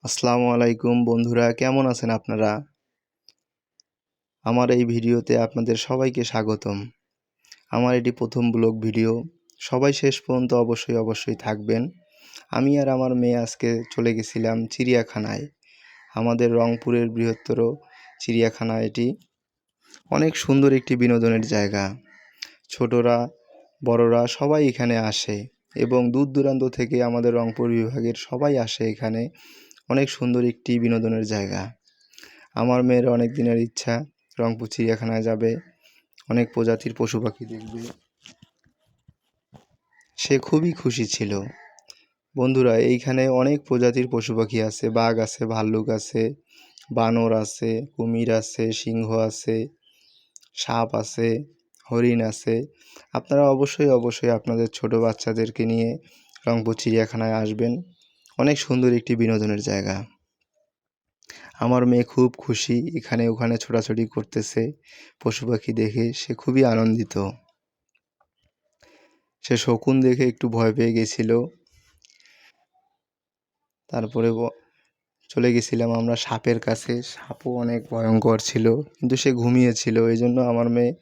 আসসালামু আলাইকুম বন্ধুরা, কেমন আছেন আপনারা? আমার এই ভিডিওতে আপনাদের সবাইকে স্বাগতম। আমার এটি প্রথম ব্লগ ভিডিও। সবাই শেষ পর্যন্ত অবশ্যই থাকবেন। আমি আর আমার মেয়ে আজকে চলে গেছিলাম চিড়িয়াখানায়। আমাদের রংপুরের বৃহত্তর চিড়িয়াখানা এটি। অনেক সুন্দর একটি বিনোদনের জায়গা। ছোটরা বড়রা সবাই এখানে আসে এবং দূর দূরান্ত থেকে আমাদের রংপুর বিভাগের সবাই আসে এখানে। অনেক সুন্দর একটি বিনোদনের জায়গা। আমার মেয়ের অনেক দিনের ইচ্ছা রংপুর চিড়িয়াখানায় যাবে, অনেক প্রজাতির পশু পাখি দেখবে। সে খুবই খুশি ছিল। বন্ধুরা, এইখানে অনেক প্রজাতির পশু পাখি আছে। বাঘ আছে, ভাল্লুক আছে, বানর আছে, কুমির আছে, সিংহ আছে, সাপ আছে, হরিণ আছে। আপনারা অবশ্যই আপনাদের ছোট বাচ্চাদেরকে নিয়ে রংপুর চিড়িয়াখানায় আসবেন। অনেক সুন্দর একটি বিনোদনের জায়গা। আমার মেয়ে খুব খুশি, এখানে ওখানে ছোটাছুটি করতেছে। পশু পাখি দেখে সে খুবই আনন্দিত। সে শকুন দেখে একটু ভয় পেয়ে গেছিল। তারপরে চলে গেছিলাম আমরা সাপের কাছে। সাপও অনেক ভয়ঙ্কর ছিল, কিন্তু সে ঘুমিয়েছিল, এই জন্য আমার মেয়ে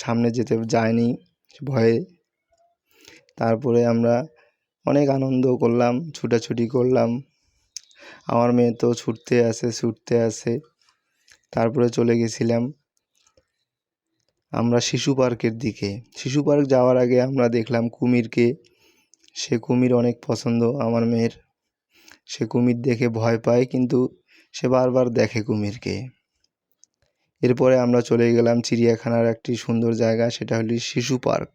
সামনে যেতে যায়নি ভয়ে। তারপরে আমরা অনেক আনন্দ করলাম, ছুটাছুটি করলাম। আমার মেয়ে তো ছুটতে আছে। তারপরে চলে গেছিলাম আমরা শিশু পার্কের দিকে। শিশু পার্ক যাওয়ার আগে আমরা দেখলাম কুমিরকে। সে কুমির অনেক পছন্দ আমার মেয়ের। সে কুমির দেখে ভয় পায়, কিন্তু সে বারবার দেখে কুমিরকে। এরপরে আমরা চলে গেলাম চিড়িয়াখানার একটি সুন্দর জায়গা, সেটা হলো শিশু পার্ক।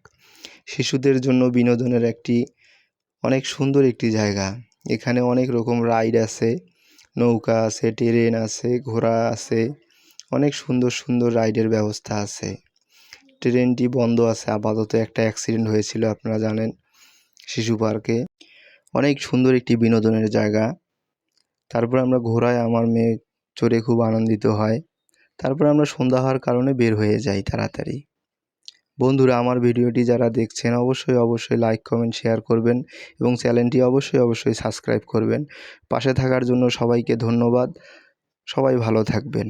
শিশুদের জন্য বিনোদনের একটি অনেক সুন্দর একটি জায়গা। এখানে অনেক রকম রাইড আছে, নৌকা আছে, ট্রেন আছে, ঘোড়া আছে। অনেক সুন্দর রাইডের ব্যবস্থা আছে। ট্রেনটি বন্ধ আছে আপাতত, একটা অ্যাক্সিডেন্ট হয়েছিল আপনারা জানেন শিশু পার্কে। অনেক সুন্দর একটি বিনোদনের জায়গা। তারপর আমরা ঘোড়ায় আমার মেয়ে চড়ে খুব আনন্দিত হয়। তারপর আমরা সন্ধ্যা হওয়ার কারণে বের হয়ে যাই তাড়াতাড়ি। বন্ধুরা, আমার ভিডিওটি যারা দেখছেন অবশ্যই লাইক কমেন্ট শেয়ার করবেন এবং চ্যানেলটি অবশ্যই সাবস্ক্রাইব করবেন। পাশে থাকার জন্য সবাইকে ধন্যবাদ। সবাই ভালো থাকবেন।